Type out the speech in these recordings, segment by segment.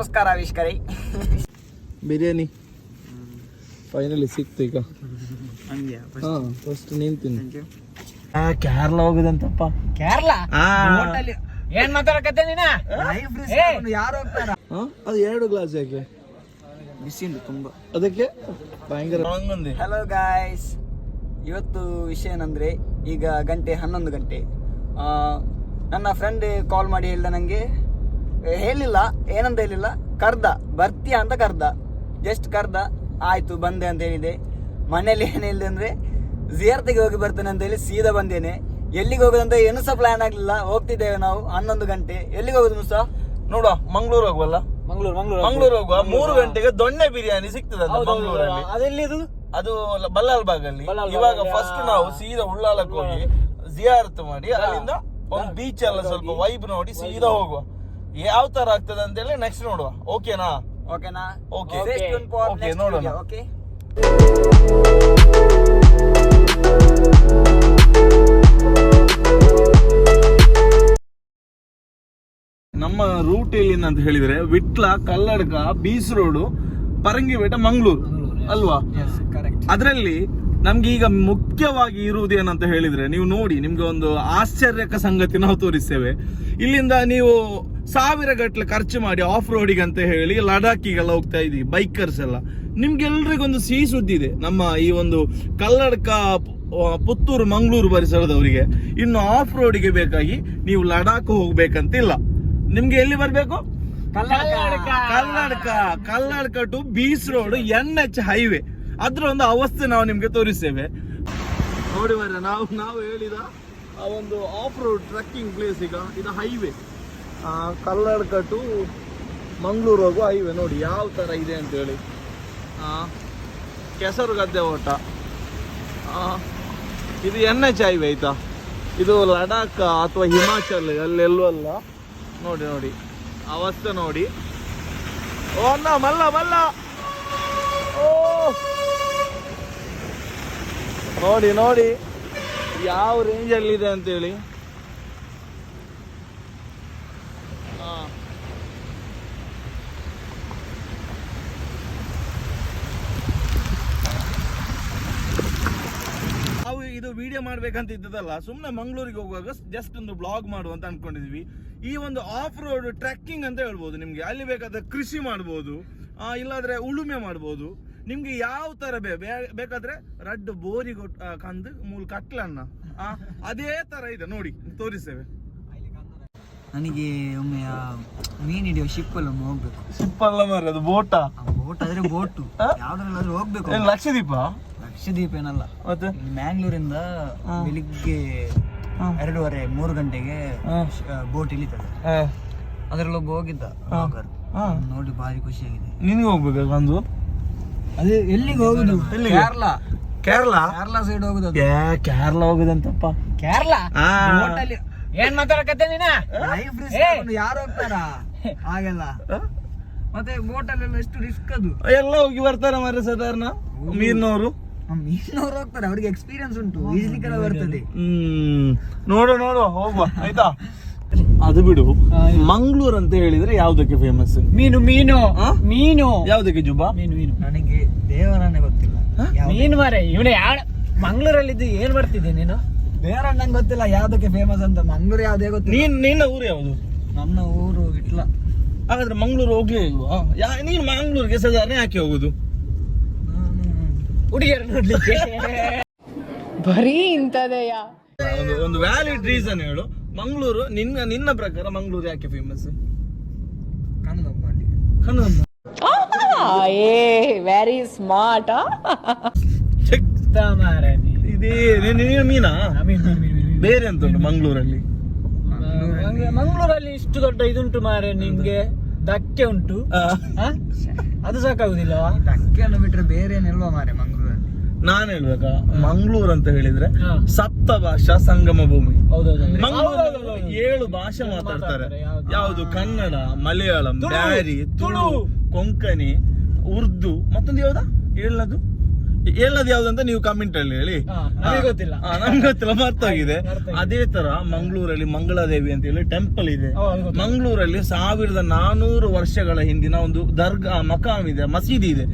ನಮಸ್ಕಾರ ಆವಿಷ್ಕಾರಿ. ಬಿರಿಯಾನಿ ಫೈನಲಿ ಸಿಕ್ತು ಈಗ. ಫಸ್ಟ್ ನೀನ್ ತಿನ್ನು. ಕೇರಳ ಹೋಗುದಂತಪ್ಪ. ಕೇರಳ ಏನ್ ಮಾತಾಡಕತ್ತೆ ನೀನ? ಯಾರು ಹೋಗ್ತಾರ? ಅದು 2 ಗ್ಲಾಸ್ ಯಾಕೆ? ಬಿಸಿ ಉಂಟು ತುಂಬಾ, ಅದಕ್ಕೆ ಭಯಂಕರ. ಹಲೋ ಗಾಯ್ಸ್, ಇವತ್ತು ವಿಷಯ ಏನಂದ್ರೆ ಈಗ ಗಂಟೆ 11 ಗಂಟೆ. ನನ್ನ ಫ್ರೆಂಡ್ ಕಾಲ್ ಮಾಡಿ ಹೇಳಿದ, ನಂಗೆ ಹೇಳಿಲ್ಲ ಏನಂತ ಹೇಳಿಲ್ಲ, ಕರ್ದ ಬರ್ತೀಯಾ ಅಂತ ಕರ್ದ. ಜಸ್ಟ್ ಕರ್ದ, ಆಯ್ತು ಬಂದೆ ಅಂತ ಹೇಳಿದೆ. ಮನೇಲಿ ಏನು ಹೇಳಿದೆ ಅಂದ್ರೆ ಜಿಯಾರ್ತಿಗೆ ಹೋಗಿ ಬರ್ತೇನೆ ಅಂತ ಹೇಳಿ ಸೀದಾ ಬಂದೇನೆ. ಎಲ್ಲಿಗೆ ಹೋಗೋದಂತ ಏನು ಸಹ ಪ್ಲಾನ್ ಆಗ್ಲಿಲ್ಲ. ಹೋಗ್ತಿದ್ದೇವೆ ನಾವು 11 ಗಂಟೆ. ಎಲ್ಲಿಗೆ ಹೋಗುದು ಮುಸ? ನೋಡುವ, ಮಂಗ್ಳೂರ್ ಹೋಗುವಲ್ಲ. ಮಂಗ್ಳೂರ್ ಹೋಗುವ. 3 ಗಂಟೆಗೆ ದೊಣ್ಣೆ ಬಿರಿಯಾನಿ ಸಿಗ್ತದೆ ಮಂಗ್ಳೂರಲ್ಲಿ. ಅದೆಲ್ಲಿದು? ಅದು ಬಲ್ಲಾಲ್ ಬಾಗಲ್ಲಿ. ಇವಾಗ ಫಸ್ಟ್ ನಾವು ಸೀದಾ ಉಳ್ಳಾಲಕ್ಕೆ ಹೋಗಿ ಜಿಯಾರತ್ ಮಾಡಿ ಅಲ್ಲಿಂದ ಒಂದು ಬೀಚ್ ಎಲ್ಲ ಸ್ವಲ್ಪ ವೈಬ್ ನೋಡಿ ಸೀದಾ ಹೋಗುವ. ಯಾವ ತರ ಆಗ್ತದೆ ಅಂತ ಹೇಳಿ ನೆಕ್ಸ್ಟ್ ನೋಡುವ. ಓಕೆನಾ? ಓಕೆ ನೋಡೋಣ. ಓಕೆ, ನಮ್ಮ ರೂಟ್ ಎಲ್ಲಿಂದ ಅಂತ ಹೇಳಿದ್ರೆ ವಿಟ್ಲ, ಕಲ್ಲಡ್ಕ, ಬೀಸ್ ರೋಡು, ಪರಂಗಿಪೇಟೆ, ಮಂಗಳೂರು ಅಲ್ವಾ? ಅದರಲ್ಲಿ ನಮ್ಗೆ ಈಗ ಮುಖ್ಯವಾಗಿ ಇರುವುದೇನಂತ ಹೇಳಿದ್ರೆ, ನೀವು ನೋಡಿ, ನಿಮ್ಗೆ ಒಂದು ಆಶ್ಚರ್ಯಕ ಸಂಗತಿ ನಾವು ತೋರಿಸ್ತೇವೆ. ಇಲ್ಲಿಂದ ನೀವು 1000 ಗಟ್ಟಲೆ ಖರ್ಚು ಮಾಡಿ ಆಫ್ ರೋಡಿಗೆ ಅಂತ ಹೇಳಿ ಲಡಾಖಿಗೆಲ್ಲ ಹೋಗ್ತಾ ಇದೀವಿ ಬೈಕರ್ಸ್ ಎಲ್ಲ. ನಿಮ್ಗೆಲ್ರಿಗೊಂದು ಸಿಹಿ ಸುದ್ದಿ ಇದೆ ನಮ್ಮ ಈ ಒಂದು ಕಲ್ಲಡ್ಕ, ಪುತ್ತೂರು, ಮಂಗಳೂರು ಪರಿಸರದವರಿಗೆ. ಇನ್ನು ಆಫ್ ರೋಡಿಗೆ ಬೇಕಾಗಿ ನೀವು ಲಡಾಖ್ ಹೋಗ್ಬೇಕಂತಿಲ್ಲ. ನಿಮ್ಗೆ ಎಲ್ಲಿ ಬರ್ಬೇಕು? Kalladka to BC road NH highway. ಅದ್ರ ಒಂದು ಅವಸ್ಥೆ ನಾವು ನಿಮ್ಗೆ ತೋರಿಸ್ತೇವೆ. ನೋಡಿ ಮರ, ನಾವು ಹೇಳಿದ ಆ ಒಂದು ಆಫ್ ರೋಡ್ ಟ್ರೆಕ್ಕಿಂಗ್ ಪ್ಲೇಸ್. ಈಗ ಇದು ಹೈವೇ, ಕಲ್ಲಡ್ಕ ಟು ಮಂಗಳೂರು ಹೋಗುವ ಹೈವೇ. ನೋಡಿ ಯಾವ ತರ ಇದೆ ಅಂತ ಹೇಳಿ. ಕೆಸರು ಗದ್ದೆ ಓಟ. ಇದು NH ಹೈವೇ ಆಯ್ತಾ. ಇದು ಲಡಾಖ್ ಅಥವಾ ಹಿಮಾಚಲ್ ಅಲ್ಲೆಲ್ಲೂ ಅಲ್ಲ. ನೋಡಿ ಅವಸ್ಥೆ ನೋಡಿ. ಓ ಅಣ್ಣ, ಮಲ್ಲ ಓ ನೋಡಿ ಯಾವ ರೇಂಜ್ ಅಲ್ಲಿ ಇದೆ ಅಂತೇಳಿ. ನಾವು ಇದು ವಿಡಿಯೋ ಮಾಡ್ಬೇಕಂತ ಇದ್ದದಲ್ಲ, ಸುಮ್ಮನೆ ಮಂಗಳೂರಿಗೆ ಹೋಗುವಾಗ ಜಸ್ಟ್ ಒಂದು ಬ್ಲಾಗ್ ಮಾಡುವಂತ ಅನ್ಕೊಂಡಿದ್ವಿ. ಈ ಒಂದು ಆಫ್ ರೋಡ್ ಟ್ರೆಕ್ಕಿಂಗ್ ಅಂತ ಹೇಳ್ಬೋದು. ನಿಮ್ಗೆ ಅಲ್ಲಿ ಬೇಕಾದ್ರೆ ಕೃಷಿ ಮಾಡ್ಬೋದು, ಇಲ್ಲಾದ್ರೆ ಉಳುಮೆ ಮಾಡ್ಬೋದು. ನಿಮ್ಗೆ ಯಾವ ತರ ಬೇಕಾದ್ರೆ ರಡ್ ಬೋರಿ ಕಂದು ಮೂಲ ಕಟ್ಲನ್ನ ಅದೇ ತರ ಇದೆ. ನೋಡಿ ತೋರಿಸ್ತೇವೆ. ನನಗೆ ಒಮ್ಮೆ ಮೀನ್ ಹಿಡಿಯೋ ಶಿಪ್ ಅಲ್ಲ ಹೋಗ್ಬೇಕು. ಶಿಪ್ ಅಲ್ಲ ಮಾರ್ರೆ, ಅದು ಬೋಟ್ ಆದ್ರೆ ಬೋಟು ಯಾವ್ದ್ರಲ್ಲಾದ್ರೂ ಹೋಗ್ಬೇಕು. ಲಕ್ಷದೀಪ ಏನಲ್ಲ, ಮತ್ತೆ ಮ್ಯಾಂಗ್ಳೂರಿಂದ ಬೆಳಿಗ್ಗೆ 2:30-3 ಗಂಟೆಗೆ ಬೋಟ್ ಇಳಿತದೆ. ಅದ್ರಲ್ಲಿ ಒಬ್ಬ ಹೋಗಿದ್ದ, ನೋಡಿ ಭಾರಿ ಖುಷಿಯಾಗಿದೆ. ನಿನ್ಗೆ ಹೋಗ್ಬೇಕು ಅಂದು. ಅದೇ ಎಲ್ಲಿಗೆ ಹೋಗುದು? ಕೇರಳ ಸೈಡ್ ಹೋಗುದು. ಕೇರಳ ಹೋಗುದಂತಪ್ಪ. ಕೇರಳ ಏನ್ ಮಾತಾಡಕತ್ತೆ ನೀನ? ಯಾರು ಹೋಗ್ತಾರ ಹಾಗೆಲ್ಲ? ಮತ್ತೆ ಬೋಟಲ್ಲೆಲ್ಲ ಎಷ್ಟು ರಿಸ್ಕ್ ಅದು. ಎಲ್ಲ ಹೋಗಿ ಬರ್ತಾರ ಮಾರ್ರೆ ಸಾಧಾರಣ. ಮೀನವರು ಹೋಗ್ತಾರೆ, ಅವ್ರಿಗೆ ಎಕ್ಸ್ಪೀರಿಯನ್ಸ್ ಉಂಟು, ಈಜ್ಲಿಕ್ಕೆಲ್ಲ ಬರ್ತದೆ. ನೋಡುವ ಹೋಗುವ ಆಯ್ತಾ. ಅದು ಬಿಡು, ಮಂಗಳೂರು ಅಂತ ಹೇಳಿದ್ರೆ ಯಾವ್ದಕ್ಕೆ ಫೇಮಸ್? ಮೀನು ಯಾವ್ದಕ್ಕೆ ಜುಬಾ? ಮೀನು ನನಗೆ ದೇವರನ್ನೇ ಗೊತ್ತಿಲ್ಲ. ಮೀನು ಮಾರೆ ಇವನೇ ಮಂಗಳೂರಲ್ಲಿದ್ದು ಏನ್ ಬರ್ತಿದ್ದೆ ನೀನು? ದೇವರನ್ನ ನಂಗೆ ಗೊತ್ತಿಲ್ಲ ಯಾವ್ದಕ್ಕೆ ಫೇಮಸ್ ಅಂತ. ಮಂಗಳೂರು ಯಾವ್ದೇ ಗೊತ್ತಿಲ್ಲ. ನಿನ್ನ ಊರು ಯಾವುದು? ನನ್ನ ಊರು ಇಟ್ಲ. ಹಾಗಾದ್ರೆ ಮಂಗಳೂರು ಹೋಗ್ಲೇ ಇಲ್ವಾ? ನೀನು ಮಂಗಳೂರಿಗೆ ಸಾಧಾರಣ ಯಾಕೆ ಹೋಗುದು? ಹುಡುಗಿಯರು ನೋಡ್ಲಿಕ್ಕೆ. ಬರೀ ಇಂಥದೆಯಾ? ಒಂದು ವ್ಯಾಲಿಡ್ ರೀಸನ್ ಹೇಳು. ಮಂಗಳೂರು ನಿನ್ನ ಪ್ರಕಾರ ಮಂಗಳೂರು ಯಾಕೆ ಫೇಮಸ್? Very smart. ಇದೇ ಮೀನಾ? ಬೇರೆ ಅಂತ ಉಂಟು ಮಂಗಳೂರಲ್ಲಿ? ಮಂಗಳೂರಲ್ಲಿ ಇಷ್ಟು ದೊಡ್ಡ ಇದುಂಟು ಮಾರೆ, ನಿಮ್ಗೆ ಧಕ್ಕೆ ಉಂಟು. ಅದು ಸಾಕಾಗುದಿಲ್ಲ. ಧಕ್ಕೆಯನ್ನು ಬಿಟ್ರೆ ಬೇರೆ ಏನಿಲ್ವಾ ಮಾರೆ ಮಂಗಳೂರಲ್ಲಿ? ನಾನ್ ಹೇಳ್ಬೇಕಾ? ಮಂಗಳೂರು ಅಂತ ಹೇಳಿದ್ರೆ ಸಪ್ತ ಭಾಷಾ ಸಂಗಮ ಭೂಮಿ. ಮಂಗಳೂರು 7 ಭಾಷೆ ಮಾತಾಡ್ತಾರೆ. ಯಾವುದು? ಕನ್ನಡ, ಮಲಯಾಳಂ, ಬ್ಯಾರಿ, ತುಳು, ಕೊಂಕಣಿ, ಉರ್ದು, ಮತ್ತೊಂದು ಯಾವ್ದ 7ನದು ಹೇಳೋದು ಯಾವ್ದಂತ ನೀವು ಕಮೆಂಟ್ ಅಲ್ಲಿ ಹೇಳಿ. ನಮಗೆ ಗೊತ್ತಿಲ್ಲ. ನಮ್ಗೆ ಗೊತ್ತಿಲ್ಲ, ಮರ್ತೋಗಿದೆ. ಅದೇ ತರ ಮಂಗಳೂರಲ್ಲಿ ಮಂಗಳಾದೇವಿ ಅಂತ ಹೇಳಿ ಟೆಂಪಲ್ ಇದೆ. ಮಂಗಳೂರಲ್ಲಿ 1400 ವರ್ಷಗಳ ಹಿಂದಿನ ಒಂದು ದರ್ಗಾ ಮಕಾಮ್ ಇದೆ, ಮಸೀದಿ ಇದೆ,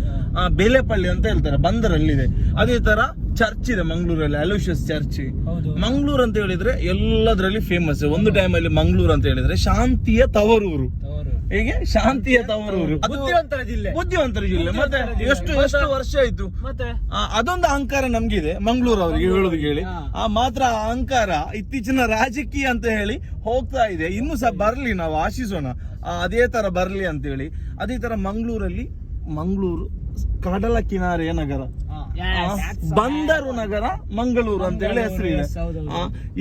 ಬೇಲೆಪಳ್ಳಿ ಅಂತ ಹೇಳ್ತಾರೆ, ಬಂದರಲ್ಲಿದೆ. ಅದೇ ತರ ಚರ್ಚ್ ಇದೆ ಮಂಗಳೂರಲ್ಲಿ, ಅಲೋಷಿಯಸ್ ಚರ್ಚ್. ಮಂಗಳೂರು ಅಂತ ಹೇಳಿದ್ರೆ ಎಲ್ಲದರಲ್ಲಿ ಫೇಮಸ್. ಒಂದು ಟೈಮ್ ಅಲ್ಲಿ ಮಂಗಳೂರು ಅಂತ ಹೇಳಿದ್ರೆ ಶಾಂತಿಯ ತವರೂರು. ಹೇಗೆ ಶಾಂತಿಯ ತವರೂರು, ಬುದ್ಧಿವಂತರ ಜಿಲ್ಲೆ. ಮತ್ತೆ ಎಷ್ಟು ವರ್ಷ ಆಯ್ತು. ಮತ್ತೆ ಅದೊಂದು ಅಹಂಕಾರ ನಮ್ಗಿದೆ ಮಂಗಳೂರು ಅವರಿಗೆ ಹೇಳೋದು ಕೇಳಿ. ಮಾತ್ರ ಆ ಅಹಂಕಾರ ಇತ್ತೀಚಿನ ರಾಜಕೀಯ ಅಂತ ಹೇಳಿ ಹೋಗ್ತಾ ಇದೆ. ಇನ್ನು ಸಹ ಬರ್ಲಿ, ನಾವು ಆಶಿಸೋಣ ಅದೇ ತರ ಬರ್ಲಿ ಅಂತ ಹೇಳಿ. ಅದೇ ತರ ಮಂಗಳೂರು ಕಡಲ ಕಿನಾರೆಯ ನಗರ, ಬಂದರು ನಗರ ಮಂಗಳೂರು ಅಂತ ಹೇಳಿ ಹೆಸರಿದೆ.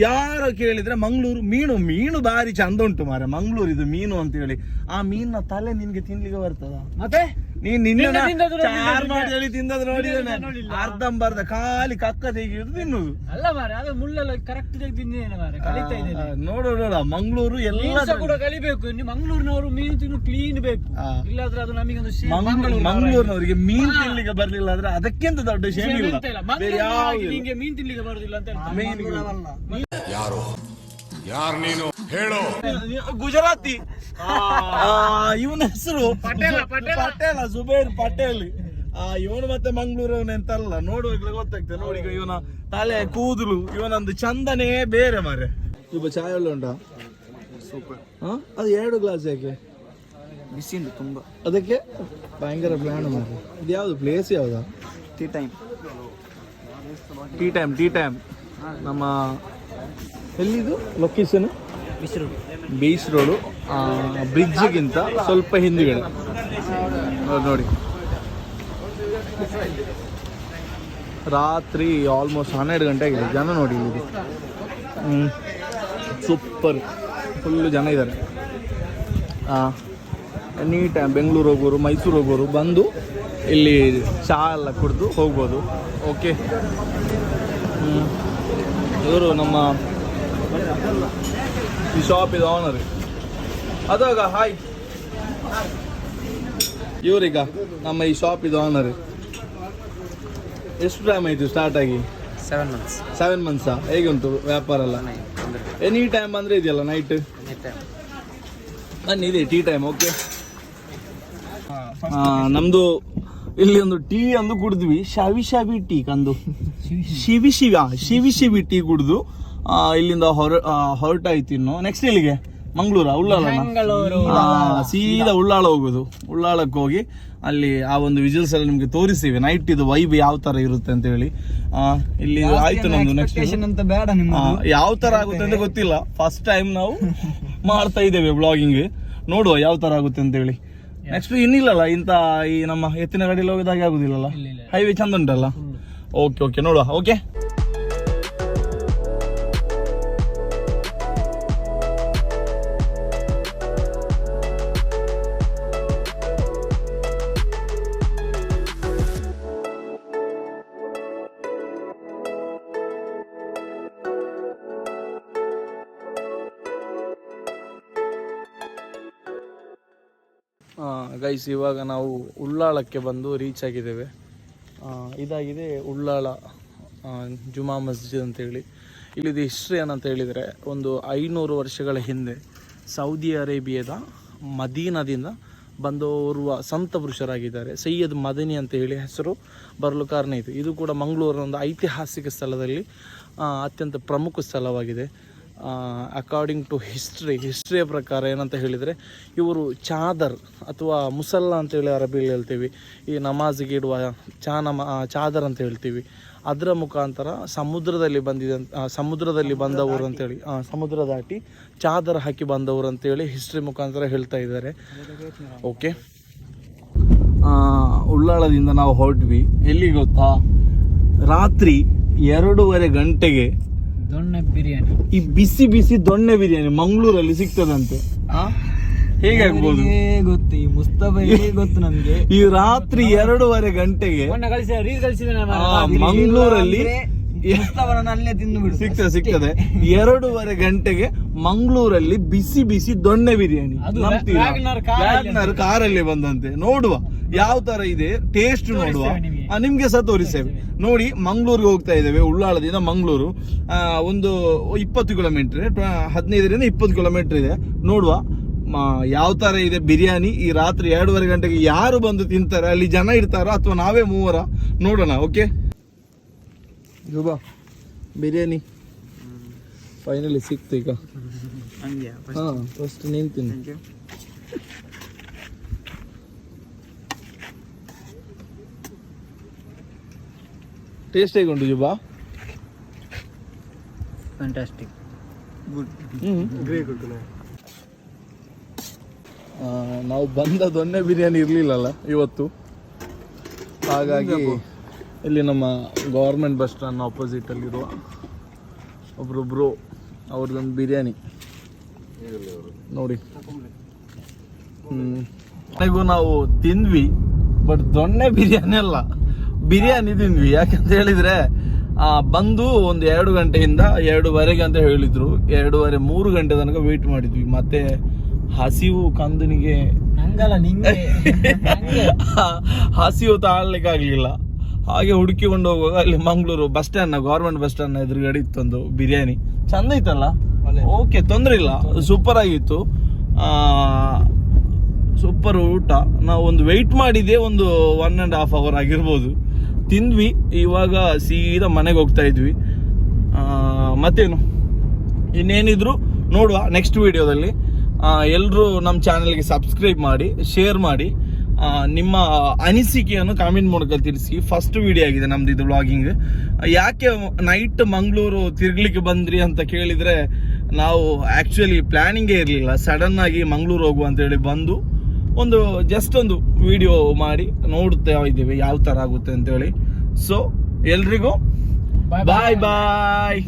ಯಾರು ಕೇಳಿದ್ರೆ ಮಂಗಳೂರು ಮೀನು ಭಾರಿ ಚಂದ ಉಂಟು ಮಾರೆ ಮಂಗಳೂರು ಇದು ಮೀನು ಅಂತ ಹೇಳಿ. ಆ ಮೀನಿನ ತಲೆ ನಿನ್ಗೆ ತಿನ್ಲಿಕ್ಕೆ ಬರ್ತದ? ಮತ್ತೆ ನೀನ್ ಚಾರ್ ಮಾಡಿ ಹೇಳಿ ತಿಂದದ್ ನೋಡಿದ್ದೇನೆ. ಅರ್ಧಂಬರ್ಧ ಖಾಲಿ ಕಕ್ಕ ತೆಗಿಯುದು ತಿನ್ನುದು ಅಲ್ಲ ಮಾರೆ, ಅದು ಮುಳ್ಳೆಲ್ಲ ಕರೆಕ್ಟ್ ತಿಂದಿದ್ದೇನೆ ಮಾರೆ, ಕಲಿತಾ ಇದ್ದೇನೆ. ನೋಡ ಮಂಗಳೂರು ಎಲ್ಲ ಕೂಡ ಕಲಿಬೇಕು. ಮಂಗಳೂರಿನವರು ಮೀನು ತಿನ್ನು ಕ್ಲೀನ್ ಬೇಕು, ಇಲ್ಲಾದ್ರೆ ಅದು ನಮಗೆ ಮಂಗಳೂರಿನವರಿಗೆ ಮೀನ್ ತಿನ್ಲಿಕ್ಕೆ ಬರ್ಲಿಲ್ಲ ಅಂದ್ರೆ ಅದಕ್ಕಿಂತ ದೊಡ್ಡ ಶೇಮ್ ಇಲ್ಲ. ನಿಂಗೆ ಮೀನ್ ತಿನ್ಲಿಕ್ಕೆ ಬರುದಿಲ್ಲ ಅಂತ ಯಾರು ನೀನು ಹೇಳು? ಗುಜರಾತಿ. ಇವನ ಹೆಸರು ಪಟೇಲ, ಜುಬೇರ್ ಪಟೇಲ್. ಇವನು ಮತ್ತೆ ಮಂಗಳೂರವನ ಎಂತಲ್ಲ, ನೋಡುವಾಗ್ಲೇ ಗೊತ್ತಾಗ್ತದೆ. ನೋಡಿ ಈಗ ಇವನ ತಲೆ ಕೂದಲು, ಇವನೊಂದು ಚಂದನೇ ಬೇರೆ ಮಾರೆ. ಇವ ಚಾಯ್ ಎಲ್ಲ ಉಂಟಾ? ಸೂಪರ್. ಅದು 2 ಗ್ಲಾಸ್ ಯಾಕೆ? ಬಿಸಿಂದು ತುಂಬಾ, ಅದಕ್ಕೆ ಭಯಂಕರ ಪ್ಲಾನ್ ಮಾರೆ. ಇದು ಯಾವ್ದು ಪ್ಲೇಸ್ ಯಾವ್ದಾ? ಟೀ ಟೈಮ್ ನಮ್ಮ ಎಲ್ಲಿದು ಲೊಕೇಶನ್? ಬೀಚ್ ರೋಡು, ಬ್ರಿಡ್ಜ್ಗಿಂತ ಸ್ವಲ್ಪ ಹಿಂದುಗಡೆ ನೋಡಿ. ರಾತ್ರಿ ಆಲ್ಮೋಸ್ಟ್ 12 ಗಂಟೆ ಆಗಿದೆ. ಜನ ನೋಡಿ ಇದು, ಸೂಪರ್ ಫುಲ್ಲು ಜನ ಇದ್ದಾರೆ. ಎನಿ ಟೈಮ್ ಬೆಂಗಳೂರು ಹೋಗೋರು, ಮೈಸೂರು ಹೋಗೋರು ಬಂದು ಇಲ್ಲಿ ಚಹಾ ಎಲ್ಲ ಕುಡಿದು ಹೋಗ್ಬೋದು. ಓಕೆ, ಇವರು ನಮ್ಮ ಈ ಶಾಪ್ ಇದು ಓನರ್. ಅದಾಗ ಹಾಯ್, ಇವ್ರೀಗ ನಮ್ಮ ಈ ಶಾಪ್ ಇದು ಓನರ್. ಎಷ್ಟು ಟೈಮ್ ಆಯಿತು ಸ್ಟಾರ್ಟ್ ಆಗಿ? 7 ಮಂತ್ಸಾ? ಹೇಗೆ ಉಂಟು ವ್ಯಾಪಾರ ಎಲ್ಲ? ಎನಿ ಟೈಮ್ ಅಂದರೆ ಇದೆಯಲ್ಲ ನೈಟ್ ಬನ್ನಿ, ಇದೆ ಟೀ ಟೈಮ್. ಓಕೆ, ನಮ್ದು ಇಲ್ಲಿ ಒಂದು ಟೀ ಅಂದು ಕುಡಿದ್ವಿ, ಶಾವಿ ಟೀ ಕಂದು ಶಿವಿ ಟೀ ಕುಡಿದು ಇಲ್ಲಿಂದ ಹೊರಟಾಯ್ತು. ಇನ್ನು ನೆಕ್ಸ್ಟ್ ಇಲ್ಲಿಗೆ ಮಂಗಳೂರು, ಸೀದಾ ಉಳ್ಳಾಳ ಹೋಗೋದು. ಉಳ್ಳಾಳಕ್ಕೆ ಹೋಗಿ ಅಲ್ಲಿ ಆ ಒಂದು ವಿಜುವಲ್ಸ್ ಎಲ್ಲ ನಿಮ್ಗೆ ತೋರಿಸ್ತೀವಿ, ನೈಟ್ ಇದು ವೈಬ್ ಯಾವ ತರ ಇರುತ್ತೆ ಅಂತ ಹೇಳಿ. ಇಲ್ಲಿ ಆಯ್ತು ನಮ್ದು. ನೆಕ್ಸ್ಟ್ ಯಾವ ತರ ಆಗುತ್ತೆ ಅಂತ ಗೊತ್ತಿಲ್ಲ, ಫಸ್ಟ್ ಟೈಮ್ ನಾವು ಮಾಡ್ತಾ ಇದ್ದೇವೆ ಬ್ಲಾಗಿಂಗ್, ನೋಡುವ ಯಾವ ತರ ಆಗುತ್ತೆ ಅಂತ ಹೇಳಿ. ನೆಕ್ಸ್ಟ್ ಇನ್ನಿಲ್ಲಲ್ಲ ಇಂತ ಈ ನಮ್ಮ ಎತ್ತಿನ ಗಾಡಿಯಲ್ಲಿ ಹೋಗೋದಾಗೆ ಆಗುದಿಲ್ಲಲ್ಲ, ಹೈವೇ ಚಂದ ಉಂಟಲ್ಲ. ಓಕೆ ನೋಡುವ. ಓಕೆ, ಗೈಸ್ ಇವಾಗ ನಾವು ಉಳ್ಳಾಳಕ್ಕೆ ಬಂದು ರೀಚ್ ಆಗಿದ್ದೇವೆ. ಇದಾಗಿದೆ ಉಳ್ಳಾಳ ಜುಮಾ ಮಸ್ಜಿದ್ ಅಂತೇಳಿ. ಇಲ್ಲಿದು ಹಿಸ್ಟ್ರಿ ಏನಂತ ಹೇಳಿದರೆ, ಒಂದು 500 ವರ್ಷಗಳ ಹಿಂದೆ ಸೌದಿ ಅರೇಬಿಯಾದ ಮದೀನಾದಿಂದ ಬಂದೋರ್ವ ಸಂತ ಪುರುಷರಾಗಿದ್ದಾರೆ, ಸೈಯದ್ ಮದನಿ ಅಂತ ಹೇಳಿ ಹೆಸರು ಬರಲು ಕಾರಣ ಇದು. ಇದು ಕೂಡ ಮಂಗಳೂರಿನ ಒಂದು ಐತಿಹಾಸಿಕ ಸ್ಥಳದಲ್ಲಿ ಅತ್ಯಂತ ಪ್ರಮುಖ ಸ್ಥಳವಾಗಿದೆ. ಅಕಾರ್ಡಿಂಗ್ ಟು ಹಿಸ್ಟ್ರಿಯ ಪ್ರಕಾರ ಏನಂತ ಹೇಳಿದರೆ, ಇವರು ಚಾದರ್ ಅಥವಾ ಮುಸಲ್ಲ ಅಂತೇಳಿ ಅರಬಿಯಲ್ಲಿ ಹೇಳ್ತೀವಿ, ಈ ನಮಾಜಿಗೆ ಇಡುವ ಚಾದರ್ ಅಂತ ಹೇಳ್ತೀವಿ, ಅದರ ಮುಖಾಂತರ ಸಮುದ್ರದಲ್ಲಿ ಬಂದವರು ಅಂತೇಳಿ, ಸಮುದ್ರ ದಾಟಿ ಚಾದರ್ ಹಾಕಿ ಬಂದವರು ಅಂತೇಳಿ ಹಿಸ್ಟ್ರಿ ಮುಖಾಂತರ ಹೇಳ್ತಾ ಇದ್ದಾರೆ. ಓಕೆ, ಉಳ್ಳಾಳದಿಂದ ನಾವು ಹೊರಟ್ವಿ. ಎಲ್ಲಿ ಗೊತ್ತಾ? ರಾತ್ರಿ 2:30 ಗಂಟೆಗೆ ದೊಣ್ಣೆ ಬಿರಿಯಾನಿ, ಈ ಬಿಸಿ ದೊಣ್ಣೆ ಬಿರಿಯಾನಿ ಮಂಗಳೂರಲ್ಲಿ ಸಿಗ್ತದಂತೆ. ಹೇಗೆ ಆಗ್ಬೋದು ಗೊತ್ತು, ಈ ಮುಸ್ತಫಾ ಗೊತ್ತು ನಮ್ಗೆ. ಈ ರಾತ್ರಿ 2:30 ಗಂಟೆಗೆ ಮಂಗಳೂರಲ್ಲಿ ಅಲ್ಲೇ ತಿಂದು ಬಿಡು, ಸಿಗ್ತದೆ. 2:30 ಗಂಟೆಗೆ ಮಂಗಳೂರಲ್ಲಿ ಬಿಸಿ ದೊಣ್ಣೆ ಬಿರಿಯಾನಿ ವ್ಯಾಗ್ನರ್ ಕಾರಲ್ಲಿ ಬಂದಂತೆ. ನೋಡುವ ಯಾವ ತರ ಇದೆ, ಟೇಸ್ಟ್ ನೋಡುವ. ನಿಮ್ಗೆ ಸಹ ತೋರಿಸ್ತೇವೆ ನೋಡಿ. ಮಂಗಳೂರಿಗೆ ಹೋಗ್ತಾ ಇದ್ದೇವೆ, ಉಳ್ಳಾಳದಿಂದ ಮಂಗಳೂರು ಒಂದು 20 ಕಿಲೋಮೀಟರ್, 15ರಿಂದ 20 ಕಿಲೋಮೀಟರ್ ಇದೆ. ನೋಡುವ ಯಾವ ತರ ಇದೆ ಬಿರಿಯಾನಿ. ಈ ರಾತ್ರಿ 2:30 ಗಂಟೆಗೆ ಯಾರು ಬಂದು ತಿಂತಾರೆ, ಅಲ್ಲಿ ಜನ ಇರ್ತಾರೋ ಅಥವಾ ನಾವೇ ಮೂವರ ನೋಡೋಣ. ಓಕೆ ಜುಬಾ, ಬಿರಿಯಾನಿ ಫೈನಲಿ ಸಿಕ್ತು ಈಗ. ಫಸ್ಟ್ ನೀನು ತಿನ್ನು. ಟೇಸ್ಟ್ ಹೇಗುಂಟು ಜುಬಾ? Fantastic, good. ನಾವು ಬಂದ ದೊನ್ನೆ ಬಿರಿಯಾನಿ ಇರಲಿಲ್ಲಲ್ಲ ಇವತ್ತು, ಹಾಗಾಗಿ ಇಲ್ಲಿ ನಮ್ಮ ಗವರ್ಮೆಂಟ್ ಬಸ್ ಸ್ಟ್ಯಾಂಡ್ ಆಪೋಸಿಟ್ ಅಲ್ಲಿರುವ ಒಬ್ರು ಬ್ರೋ ಅವ್ರದ್ದೊಂದು ಬಿರಿಯಾನಿ ನೋಡಿ. ನನಗೂ ನಾವು ತಿಂದ್ವಿ, ಬಟ್ ದೊಣ್ಣೆ ಬಿರಿಯಾನಿ ಅಲ್ಲ, ಬಿರಿಯಾನಿ ತಿಂದ್ವಿ. ಯಾಕಂತ ಹೇಳಿದ್ರೆ ಬಂದು ಒಂದು 2 ಗಂಟೆಯಿಂದ 2:30 ಅಂತ ಹೇಳಿದ್ರು. 2:30-3 ಗಂಟೆ ತನಕ ವೇಟ್ ಮಾಡಿದ್ವಿ. ಮತ್ತೆ ಹಸಿವು ಕಂದನಿಗೆ ನಂಗಲ್ಲ ನಿಂಗೆ ಹಸಿವು ತಾಳ್ಲಿಕ್ಕೆ ಆಗ್ಲಿಲ್ಲ. ಹಾಗೆ ಹುಡುಕಿಕೊಂಡು ಹೋಗುವಾಗ ಅಲ್ಲಿ Mangaluru bus stand, government bus stand ಎದುರುಗಡೆ ಇತ್ತೊಂದು ಬಿರಿಯಾನಿ. ಚಂದ ಇತ್ತಲ್ಲ? ಓಕೆ, ತೊಂದರೆ ಇಲ್ಲ, ಸೂಪರ್ ಆಗಿತ್ತು. ಸೂಪರ್ ಊಟ. ನಾವು ಒಂದು ವೆಯ್ಟ್ ಮಾಡಿದ್ದೆ ಒಂದು 1.5 hour ಆಗಿರ್ಬೋದು. ತಿಂದ್ವಿ, ಇವಾಗ ಸೀದಾ ಮನೆಗೆ ಹೋಗ್ತಾ ಇದ್ವಿ. ಮತ್ತೇನು ಇನ್ನೇನಿದ್ರು ನೋಡುವ ನೆಕ್ಸ್ಟ್ ವಿಡಿಯೋದಲ್ಲಿ. ಎಲ್ಲರೂ ನಮ್ಮ ಚಾನಲ್ಗೆ ಸಬ್ಸ್ಕ್ರೈಬ್ ಮಾಡಿ, ಶೇರ್ ಮಾಡಿ, ನಿಮ್ಮ ಅನಿಸಿಕೆಯನ್ನು ಕಾಮೆಂಟ್ ಮೂಲಕ ತಿಳಿಸಿ. ಫಸ್ಟ್ ವಿಡಿಯೋ ಆಗಿದೆ ನಮ್ದು ಇದು ವ್ಲಾಗಿಂಗ್. ಯಾಕೆ ನೈಟ್ ಮಂಗಳೂರು ತಿರ್ಗ್ಲಿಕ್ಕೆ ಬಂದ್ರಿ ಅಂತ ಕೇಳಿದ್ರೆ, ನಾವು ಆ್ಯಕ್ಚುಲಿ ಪ್ಲ್ಯಾನಿಂಗೇ ಇರಲಿಲ್ಲ. ಸಡನ್ ಆಗಿ ಮಂಗಳೂರು ಹೋಗುವ ಅಂತೇಳಿ ಬಂದು ಒಂದು ಜಸ್ಟ್ ಒಂದು ವಿಡಿಯೋ ಮಾಡಿ ನೋಡ್ತಾ ಇದ್ದೇವೆ ಯಾವ ಥರ ಆಗುತ್ತೆ ಅಂತೇಳಿ. ಸೊ ಎಲ್ರಿಗೂ ಬಾಯ್ ಬಾಯ್.